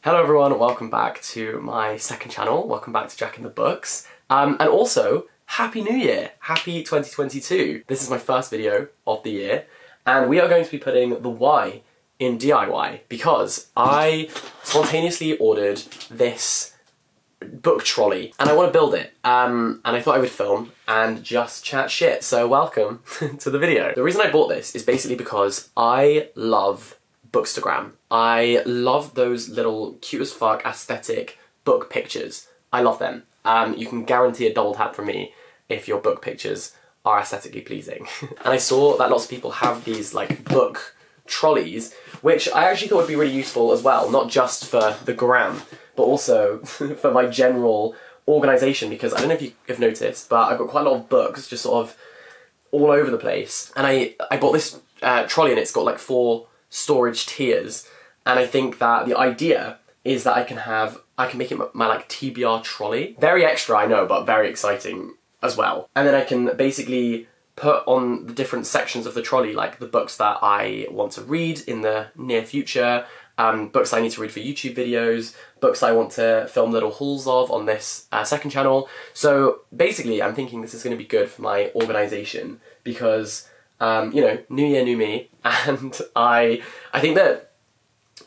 Hello everyone, welcome back to my second channel. Welcome back to Jack in the Books. And also, Happy New Year! Happy 2022! This is my first video of the year, and we are going to be putting the Y in DIY because I spontaneously ordered this book trolley and I want to build it. And I thought I would film and just chat shit, so welcome to the video. The reason I bought this is basically because I love Bookstagram. I love those little cute as fuck aesthetic book pictures. I love them. You can guarantee a double tap from me if your book pictures are aesthetically pleasing. And I saw that lots of people have these like book trolleys, which I actually thought would be really useful as well, not just for the gram, but also for my general organisation, because I don't know if you have noticed, but I've got quite a lot of books just sort of all over the place. And I bought this trolley and it's got like 4 storage tiers, and I think that the idea is that I can make it my like TBR trolley. Very extra, I know, but very exciting as well. And then I can basically put on the different sections of the trolley, like the books that I want to read in the near future, books I need to read for YouTube videos, books I want to film little hauls of on this second channel. So basically I'm thinking this is going to be good for my organisation because you know, new year, new me, and I think that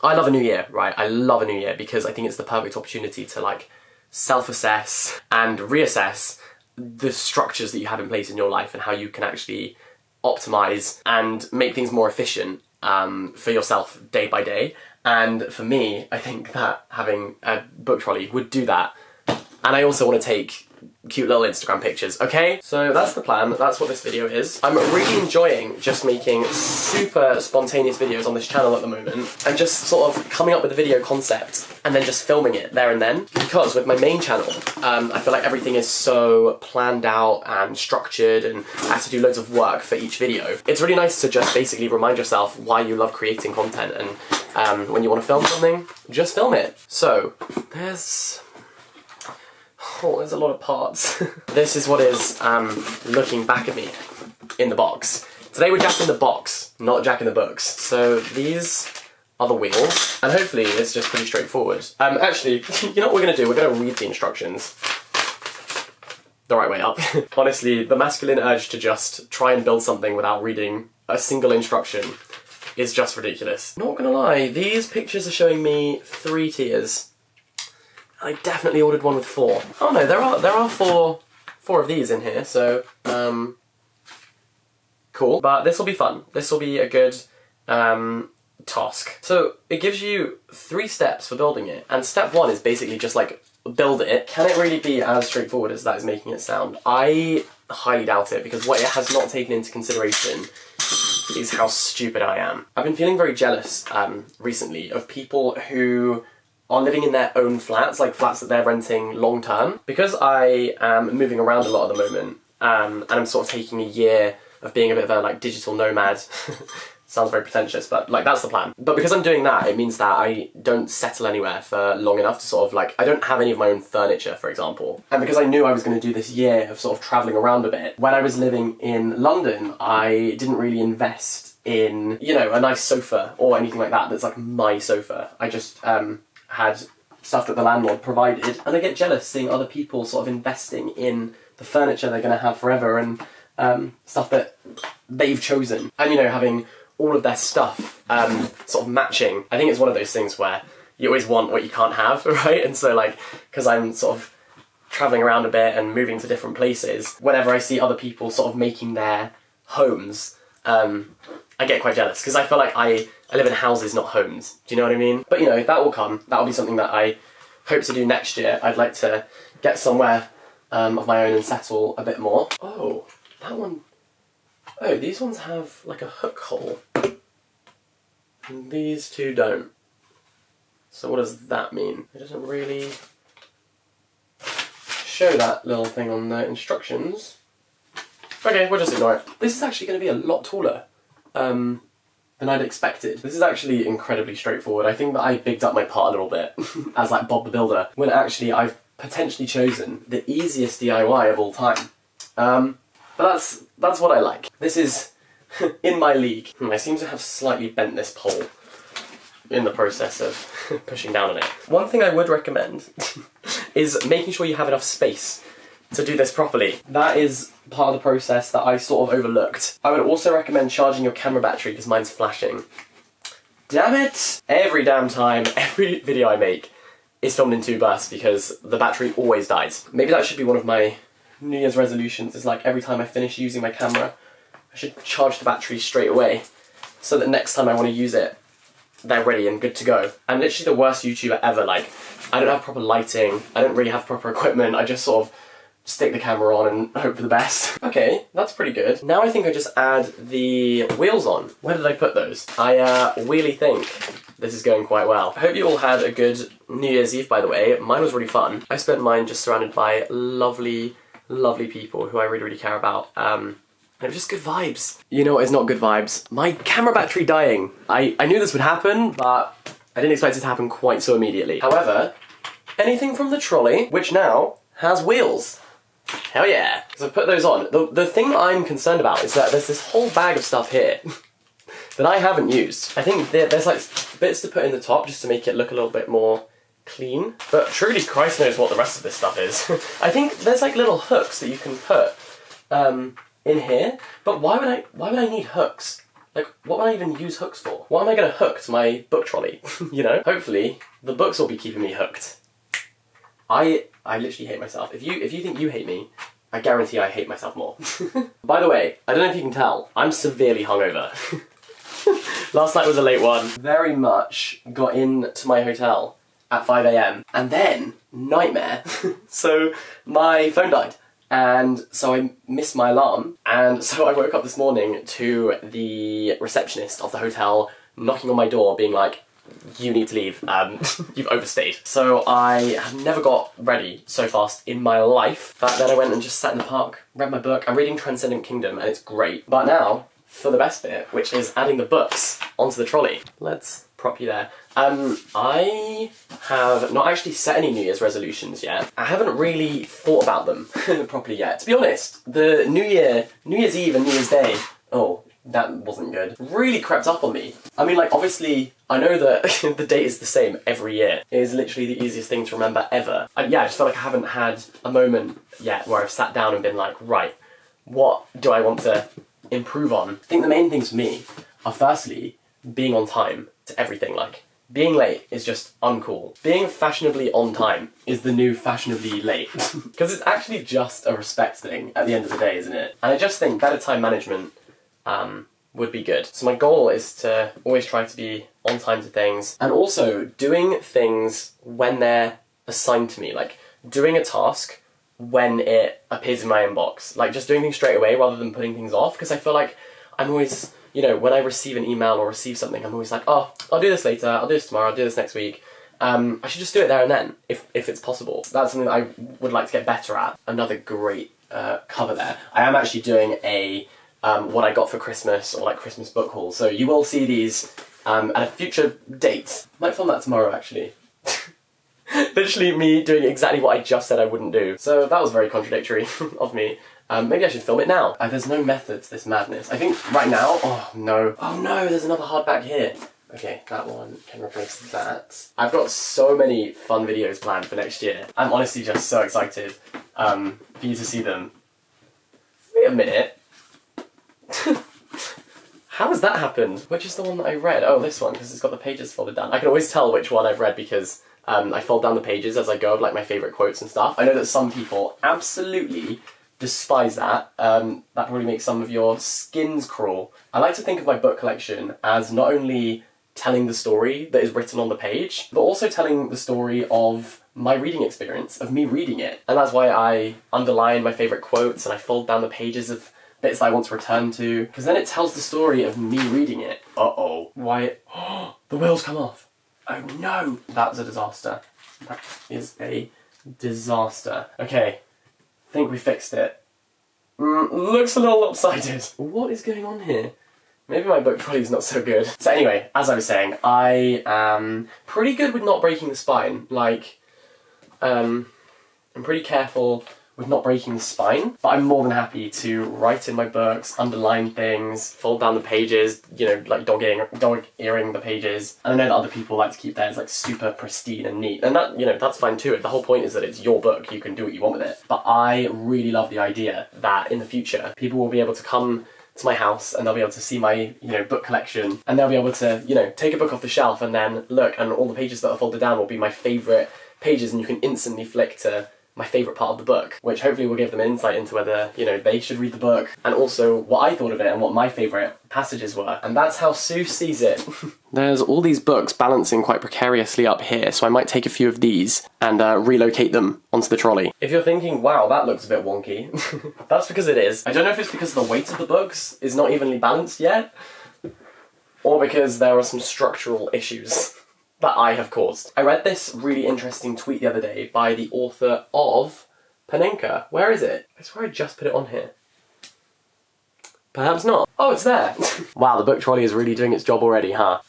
I love a new year, right? I love a new year because I think it's the perfect opportunity to like self-assess and reassess the structures that you have in place in your life and how you can actually optimize and make things more efficient for yourself day by day. And for me, I think that having a book trolley would do that. And I also want to take cute little Instagram pictures, okay? So that's the plan, that's what this video is. I'm really enjoying just making super spontaneous videos on this channel at the moment and just sort of coming up with a video concept and then just filming it there and then. Because with my main channel, I feel like everything is so planned out and structured and I have to do loads of work for each video. It's really nice to just basically remind yourself why you love creating content, and when you want to film something, just film it. So, there's a lot of parts. This is what is looking back at me in the box. Today we're Jack in the Box, not Jack in the Books. So these are the wheels, and hopefully it's just pretty straightforward. Actually, you know what we're going to do? We're going to read the instructions the right way up. Honestly, the masculine urge to just try and build something without reading a single instruction is just ridiculous. Not gonna lie, these pictures are showing me 3 tiers. I definitely ordered one with 4. Oh no, there are four of these in here, so cool. But this will be fun. This will be a good task. So it gives you 3 steps for building it, and step 1 is basically just like build it. Can it really be as straightforward as that is making it sound? I highly doubt it, because what it has not taken into consideration is how stupid I am. I've been feeling very jealous recently of people who are living in their own flats, like flats that they're renting long term. Because I am moving around a lot at the moment, and I'm sort of taking a year of being a bit of a like digital nomad. Sounds very pretentious, but like that's the plan. But because I'm doing that, it means that I don't settle anywhere for long enough to sort of like, I don't have any of my own furniture, for example. And because I knew I was going to do this year of sort of travelling around a bit, when I was living in London, I didn't really invest in, you know, a nice sofa or anything like that that's like my sofa. I just had stuff that the landlord provided, and I get jealous seeing other people sort of investing in the furniture they're going to have forever and stuff that they've chosen. And, you know, having all of their stuff sort of matching. I think it's one of those things where you always want what you can't have, right? And so like, because I'm sort of travelling around a bit and moving to different places, whenever I see other people sort of making their homes, I get quite jealous, because I feel like I live in houses, not homes. Do you know what I mean? But you know, that will come. That will be something that I hope to do next year. I'd like to get somewhere of my own and settle a bit more. Oh, that one. Oh, these ones have like a hook hole. And these two don't. So what does that mean? It doesn't really show that little thing on the instructions. Okay, we'll just ignore it. This is actually going to be a lot taller than I'd expected. This is actually incredibly straightforward. I think that I bigged up my part a little bit as like Bob the Builder, when actually I've potentially chosen the easiest DIY of all time. But that's what I like. This is in my league. I seem to have slightly bent this pole. in the process of pushing down on it. One thing I would recommend is making sure you have enough space to do this properly. That is part of the process that I sort of overlooked. I would also recommend charging your camera battery because mine's flashing. Damn it! Every damn time, every video I make is filmed in 2 bursts because the battery always dies. Maybe that should be one of my New Year's resolutions, is like every time I finish using my camera, I should charge the battery straight away so that next time I want to use it, they're ready and good to go. I'm literally the worst YouTuber ever. Like, I don't have proper lighting, I don't really have proper equipment, I just sort of stick the camera on and hope for the best. Okay, that's pretty good. Now I think I just add the wheels on. Where did I put those? I really think this is going quite well. I hope you all had a good New Year's Eve, by the way. Mine was really fun. I spent mine just surrounded by lovely, lovely people who I really, really care about. And it was just good vibes. You know what is not good vibes? My camera battery dying. I knew this would happen, but I didn't expect it to happen quite so immediately. However, anything from the trolley, which now has wheels. Hell yeah. So I've put those on. The thing I'm concerned about is that there's this whole bag of stuff here that I haven't used. I think there's like bits to put in the top just to make it look a little bit more clean. But truly, Christ knows what the rest of this stuff is. I think there's like little hooks that you can put in here. But why would I need hooks? Like, what would I even use hooks for? What am I going to hook to my book trolley? You know? Hopefully, the books will be keeping me hooked. I literally hate myself. If you think you hate me, I guarantee I hate myself more. By the way, I don't know if you can tell, I'm severely hungover. Last night was a late one. Very much got into my hotel at 5 AM and then, nightmare. So my phone died and so I missed my alarm and so I woke up this morning to the receptionist of the hotel knocking on my door being like, you need to leave, you've overstayed. So I have never got ready so fast in my life, but then I went and just sat in the park, read my book. I'm reading Transcendent Kingdom and it's great. But now, for the best bit, which is adding the books onto the trolley. Let's prop you there. I have not actually set any New Year's resolutions yet. I haven't really thought about them properly yet. To be honest, the New Year's Eve and New Year's Day, oh, that wasn't good, really crept up on me. I mean, like, obviously, I know that the date is the same every year. It is literally the easiest thing to remember ever. Yeah, I just feel like I haven't had a moment yet where I've sat down and been like, right, what do I want to improve on? I think the main things for me are firstly, being on time to everything. Like, being late is just uncool. Being fashionably on time is the new fashionably late. Because it's actually just a respect thing at the end of the day, isn't it? And I just think better time management would be good. So my goal is to always try to be on time to things and also doing things when they're assigned to me, like doing a task when it appears in my inbox, like just doing things straight away rather than putting things off, because I feel like I'm always, you know, when I receive an email or receive something, I'm always like, oh, I'll do this later, I'll do this tomorrow, I'll do this next week. I should just do it there and then, if it's possible. That's something that I would like to get better at. Another great cover there. I am actually doing a what I got for Christmas, or like Christmas book haul. So you will see these at a future date. Might film that tomorrow, actually. Literally me doing exactly what I just said I wouldn't do. So that was very contradictory of me. Maybe I should film it now. There's no method to this madness. I think right now, oh no, there's another hardback here. Okay, that one can replace that. I've got so many fun videos planned for next year. I'm honestly just so excited for you to see them. Wait a minute. How has that happened? Which is the one that I read? Oh, this one, because it's got the pages folded down. I can always tell which one I've read because I fold down the pages as I go of like my favourite quotes and stuff. I know that some people absolutely despise that. That probably makes some of your skins crawl. I like to think of my book collection as not only telling the story that is written on the page, but also telling the story of my reading experience, of me reading it. And that's why I underline my favourite quotes and I fold down the pages of bits that I want to return to, because then it tells the story of me reading it. Uh-oh. Why? Oh, the wheels come off. Oh no! That was a disaster. That is a disaster. Okay, think we fixed it. Looks a little lopsided. What is going on here? Maybe my book trolley's not so good. So anyway, as I was saying, I am pretty good with not breaking the spine. Like, I'm pretty careful with not breaking the spine, but I'm more than happy to write in my books, underline things, fold down the pages, you know, like dog-earing the pages. And I know that other people like to keep theirs like super pristine and neat, and that, you know, that's fine too. The whole point is that it's your book, you can do what you want with it. But I really love the idea that in the future, people will be able to come to my house and they'll be able to see my, you know, book collection, and they'll be able to, you know, take a book off the shelf and then look, and all the pages that are folded down will be my favourite pages, and you can instantly flick to my favourite part of the book, which hopefully will give them insight into whether, you know, they should read the book, and also what I thought of it and what my favourite passages were. And that's how Sue sees it. There's all these books balancing quite precariously up here, so I might take a few of these and relocate them onto the trolley. If you're thinking, wow, that looks a bit wonky, that's because it is. I don't know if it's because the weight of the books is not evenly balanced yet, or because there are some structural issues that I have caused. I read this really interesting tweet the other day by the author of Panenka. Where is it? I swear I just put it on here. Perhaps not. Oh, it's there. Wow, the book trolley is really doing its job already, huh?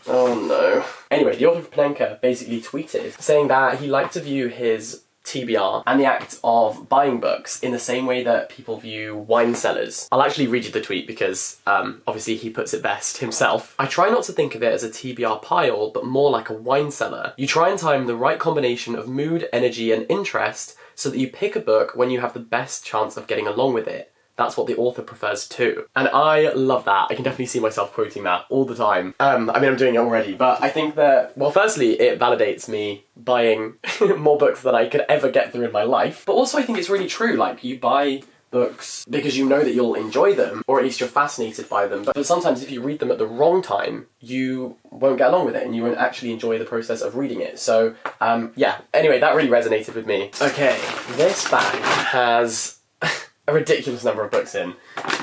Oh no. Anyway, the author of Panenka basically tweeted saying that he liked to view his TBR and the act of buying books in the same way that people view wine cellars. I'll actually read you the tweet because obviously he puts it best himself. I try not to think of it as a TBR pile, but more like a wine cellar. You try and time the right combination of mood, energy, and interest so that you pick a book when you have the best chance of getting along with it. That's what the author prefers too. And I love that. I can definitely see myself quoting that all the time. I mean, I'm doing it already, but I think that, well, firstly, it validates me buying more books than I could ever get through in my life. But also I think it's really true. Like, you buy books because you know that you'll enjoy them, or at least you're fascinated by them. But sometimes if you read them at the wrong time, you won't get along with it and you won't actually enjoy the process of reading it. So, yeah. Anyway, that really resonated with me. Okay, this bag has a ridiculous number of books in.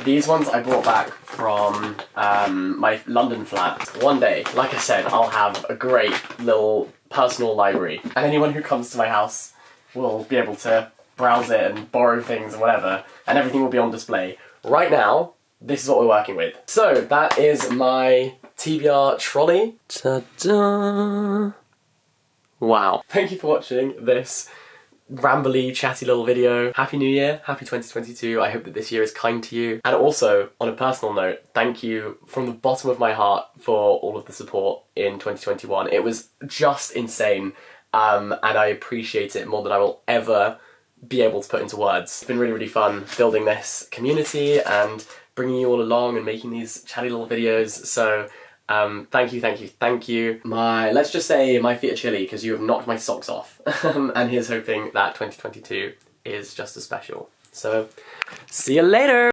These ones I brought back from my London flat. One day, like I said, I'll have a great little personal library, and anyone who comes to my house will be able to browse it and borrow things and whatever, and everything will be on display. Right now, this is what we're working with. So that is my TBR trolley. Ta-da! Wow. Thank you for watching this rambly, chatty little video. Happy New Year, happy 2022. I hope that this year is kind to you. And also, on a personal note, thank you from the bottom of my heart for all of the support in 2021. It was just insane, and I appreciate it more than I will ever be able to put into words. It's been really, really fun building this community and bringing you all along and making these chatty little videos. So thank you, thank you, thank you. Let's just say my feet are chilly because you have knocked my socks off. And here's hoping that 2022 is just as special. So, see you later!